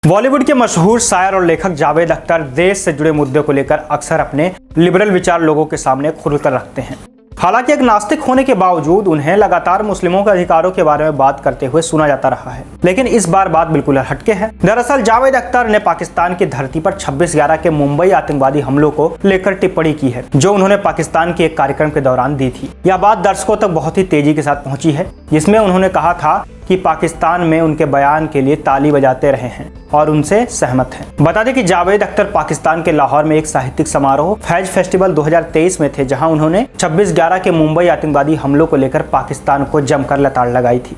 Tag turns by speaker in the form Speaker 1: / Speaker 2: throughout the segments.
Speaker 1: बॉलीवुड के मशहूर शायर और लेखक जावेद अख्तर देश से जुड़े मुद्दों को लेकर अक्सर अपने लिबरल विचार लोगों के सामने खुलकर रखते हैं। हालांकि एक नास्तिक होने के बावजूद उन्हें लगातार मुस्लिमों के अधिकारों के बारे में बात करते हुए सुना जाता रहा है, लेकिन इस बार बात बिल्कुल हटके है। दरअसल जावेद अख्तर ने पाकिस्तान की धरती पर 26/11 के मुंबई आतंकवादी हमलों को लेकर टिप्पणी की है, जो उन्होंने पाकिस्तान के एक कार्यक्रम के दौरान दी थी। यह बात दर्शकों तक बहुत ही तेजी के साथ पहुंची है, जिसमें उन्होंने कहा था कि पाकिस्तान में उनके बयान के लिए ताली बजाते रहे हैं और उनसे सहमत हैं। बता दें कि जावेद अख्तर पाकिस्तान के लाहौर में एक साहित्यिक समारोह फैज फेस्टिवल 2023 में थे, जहां उन्होंने 26/11 के मुंबई आतंकवादी हमलों को लेकर पाकिस्तान को जमकर लताड़ लगाई थी।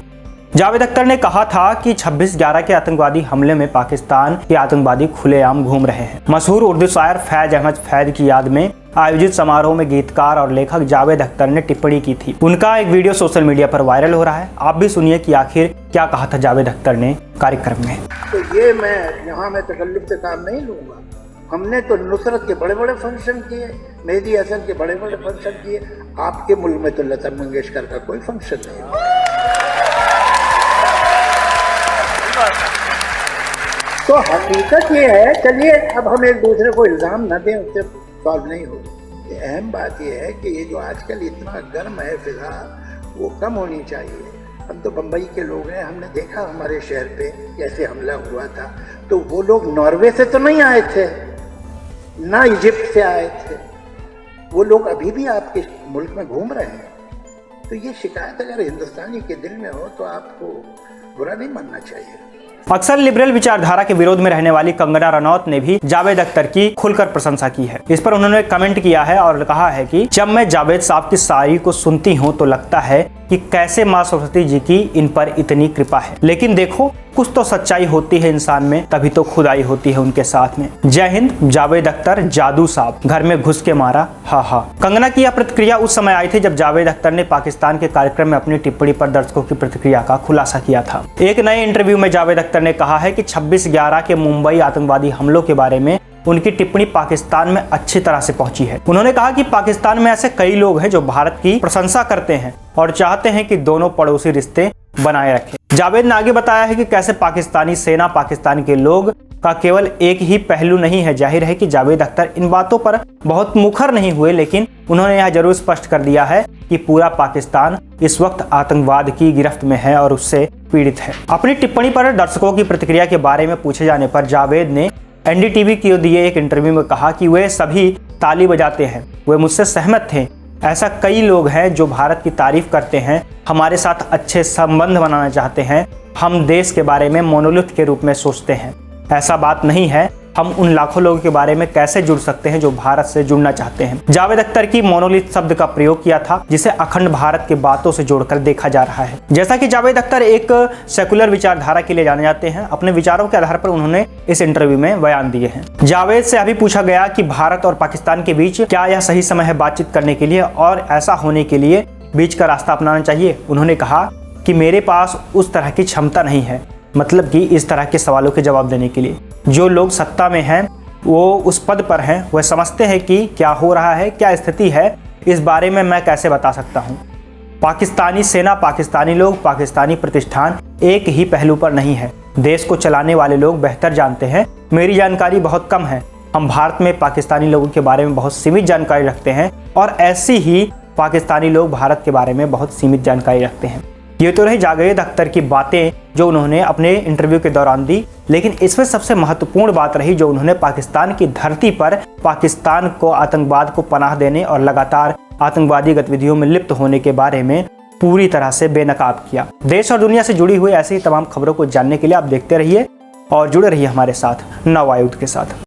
Speaker 1: जावेद अख्तर ने कहा था कि 26/11 के आतंकवादी हमले में पाकिस्तान के आतंकवादी खुलेआम घूम रहे हैं। मशहूर उर्दू शायर फैज अहमद फैज की याद में आयोजित समारोह में गीतकार और लेखक जावेद अख्तर ने टिप्पणी की थी। उनका एक वीडियो सोशल मीडिया पर वायरल हो रहा है। आप भी सुनिए कि आखिर क्या कहा था जावेद अख्तर ने कार्यक्रम में।
Speaker 2: तो ये मैं तकल्लुफ से काम नहीं लूँगा। हमने तो नुसरत के बड़े बड़े फंक्शन किए, मेहदी हसन के बड़े बड़े फंक्शन किए। आपके मुल्क में तो लता मंगेशकर का कोई फंक्शन नहीं। तो हकीकत ये है, चलिए अब हम एक दूसरे को इल्ज़ाम न दें, उससे सॉल्व नहीं होगी। अहम बात यह है कि ये जो आजकल इतना गर्म है फिजा, वो कम होनी चाहिए। हम तो बम्बई के लोग हैं, हमने देखा हमारे शहर पे कैसे हमला हुआ था। तो वो लोग नॉर्वे से तो नहीं आए थे, ना इजिप्ट से आए थे, वो लोग अभी भी आपके मुल्क में घूम रहे हैं। तो ये शिकायत अगर हिंदुस्तानी के दिल में हो तो आपको बुरा नहीं मानना चाहिए।
Speaker 1: अक्सर लिबरल विचारधारा के विरोध में रहने वाली कंगना रनौत ने भी जावेद अख्तर की खुलकर प्रशंसा की है। इस पर उन्होंने कमेंट किया है और कहा है कि जब मैं जावेद साहब की शायरी को सुनती हूँ तो लगता है कि कैसे माँ सरस्वती जी की इन पर इतनी कृपा है। लेकिन देखो, कुछ तो सच्चाई होती है इंसान में, तभी तो खुदाई होती है उनके साथ में। जय हिंद। जावेद अख्तर जादू साहब, घर में घुस के मारा, हा। कंगना की यह प्रतिक्रिया उस समय आई थी जब जावेद अख्तर ने पाकिस्तान के कार्यक्रम में अपनी टिप्पणी पर दर्शकों की प्रतिक्रिया का खुलासा किया था। एक नए इंटरव्यू में जावेद अख्तर ने कहा है कि 26/11 के मुंबई आतंकवादी हमलों के बारे में उनकी टिप्पणी पाकिस्तान में अच्छी तरह से पहुंची है। उन्होंने कहा कि पाकिस्तान में ऐसे कई लोग हैं जो भारत की प्रशंसा करते हैं और चाहते हैं कि दोनों पड़ोसी रिश्ते बनाए रखें। जावेद ने आगे बताया है कि कैसे पाकिस्तानी सेना पाकिस्तान के लोग का केवल एक ही पहलू नहीं है। जाहिर है कि जावेद अख्तर इन बातों पर बहुत मुखर नहीं हुए, लेकिन उन्होंने यह जरूर स्पष्ट कर दिया है कि पूरा पाकिस्तान इस वक्त आतंकवाद की गिरफ्त में है और उससे पीड़ित है। अपनी टिप्पणी पर दर्शकों की प्रतिक्रिया के बारे में पूछे जाने पर जावेद ने NDTV को दिए एक इंटरव्यू में कहा कि वे सभी ताली बजाते हैं, वे मुझसे सहमत थे। ऐसा कई लोग हैं जो भारत की तारीफ करते हैं, हमारे साथ अच्छे संबंध बनाना चाहते हैं। हम देश के बारे में मोनोलिथ के रूप में सोचते हैं। ऐसा बात नहीं है। हम उन लाखों लोगों के बारे में कैसे जुड़ सकते हैं जो भारत से जुड़ना चाहते हैं। जावेद अख्तर की मोनोलिथ शब्द का प्रयोग किया था, जिसे अखंड भारत के बातों से जोड़कर देखा जा रहा है। जैसा कि जावेद अख्तर एक सेकुलर विचारधारा के लिए जाने जाते हैं, अपने विचारों के आधार पर उन्होंने इस इंटरव्यू में बयान दिए हैं। जावेद से अभी पूछा गया कि भारत और पाकिस्तान के बीच क्या यह सही समय है बातचीत करने के लिए और ऐसा होने के लिए बीच का रास्ता अपनाना चाहिए। उन्होंने कहा कि मेरे पास उस तरह की क्षमता नहीं है, मतलब कि इस तरह के सवालों के जवाब देने के लिए। जो लोग सत्ता में हैं, वो उस पद पर हैं, वह समझते हैं कि क्या हो रहा है, क्या स्थिति है, इस बारे में मैं कैसे बता सकता हूँ। पाकिस्तानी सेना, पाकिस्तानी लोग, पाकिस्तानी प्रतिष्ठान एक ही पहलू पर नहीं है। देश को चलाने वाले लोग बेहतर जानते हैं। मेरी जानकारी बहुत कम है। हम भारत में पाकिस्तानी लोगों के बारे में बहुत सीमित जानकारी रखते हैं और ऐसी ही पाकिस्तानी लोग भारत के बारे में बहुत सीमित जानकारी रखते हैं। ये तो रही जावेद अख्तर की बातें जो उन्होंने अपने इंटरव्यू के दौरान दी, लेकिन इसमें सबसे महत्वपूर्ण बात रही जो उन्होंने पाकिस्तान की धरती पर पाकिस्तान को आतंकवाद को पनाह देने और लगातार आतंकवादी गतिविधियों में लिप्त होने के बारे में पूरी तरह से बेनकाब किया। देश और दुनिया से जुड़ी हुई ऐसी तमाम खबरों को जानने के लिए आप देखते रहिए और जुड़े रहिए हमारे साथ नव आयुध के साथ।